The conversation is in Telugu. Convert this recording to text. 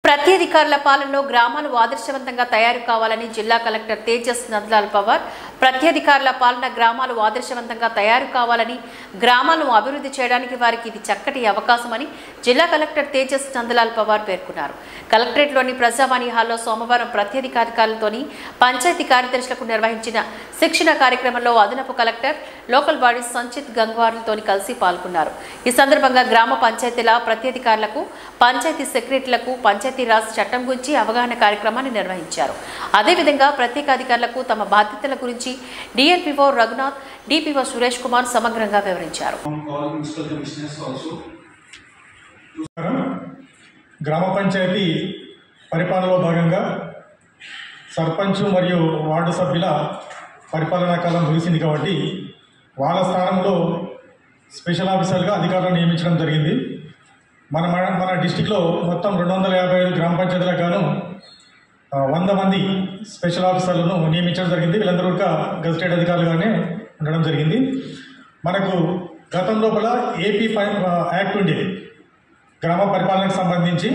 ప్రత్యేధికారుల పాలనలో గ్రామాలు ఆదర్శవంతంగా తయారు కావాలని జిల్లా కలెక్టర్ తేజస్ నందలాల్ పవార్ ప్రత్యేధికారుల పాలన గ్రామాలు ఆదర్శవంతంగా తయారు కావాలని గ్రామాలను అభివృద్ధి చేయడానికి వారికి ఇది చక్కటి అవకాశమని జిల్లా కలెక్టర్ తేజస్ నందలాల్ పవార్ పేర్కొన్నారు. కలెక్టరేట్లోని ప్రజావాణి హాల్లో సోమవారం ప్రత్యేధికారులతోని పంచాయతీ కార్యదర్శులకు నిర్వహించిన శిక్షణ కార్యక్రమంలో అదనపు కలెక్టర్ లోకల్ బాడీ సంచిత్ గంగ్వార్లతోని కలిసి పాల్గొన్నారు. ఈ సందర్భంగా గ్రామ పంచాయతీల ప్రత్యేధికారులకు పంచాయతీ సెక్రటరీలకు పంచాయతీరాజ్ చట్టం గురించి అవగాహన కార్యక్రమాన్ని నిర్వహించారు. అదేవిధంగా ప్రత్యేక అధికారులకు తమ బాధ్యతల గురించి డిఎల్పిఓ రఘునాథ్, డిపిఓ సురేష్ కుమార్ సమగ్రంగా వివరించారు. గ్రామ పంచాయతీ పరిపాలనలో భాగంగా సర్పంచ్ మరియు వార్డు సభ్యుల పరిపాలనా కాలం ముగిసింది కాబట్టి వాళ్ళ స్థానంలో స్పెషల్ ఆఫీసర్గా అధికారులను నియమించడం జరిగింది. మన డిస్టిక్లో మొత్తం 255 గ్రామ పంచాయతీలకు గాను 100 మంది స్పెషల్ ఆఫీసర్లను నియమించడం జరిగింది. వీళ్ళందరూ కూడా గెజిటెడ్ అధికారులుగానే ఉండడం జరిగింది. మనకు గతం లోపల ఏపీ యాక్ట్ ఉండేది గ్రామ పరిపాలనకు సంబంధించి.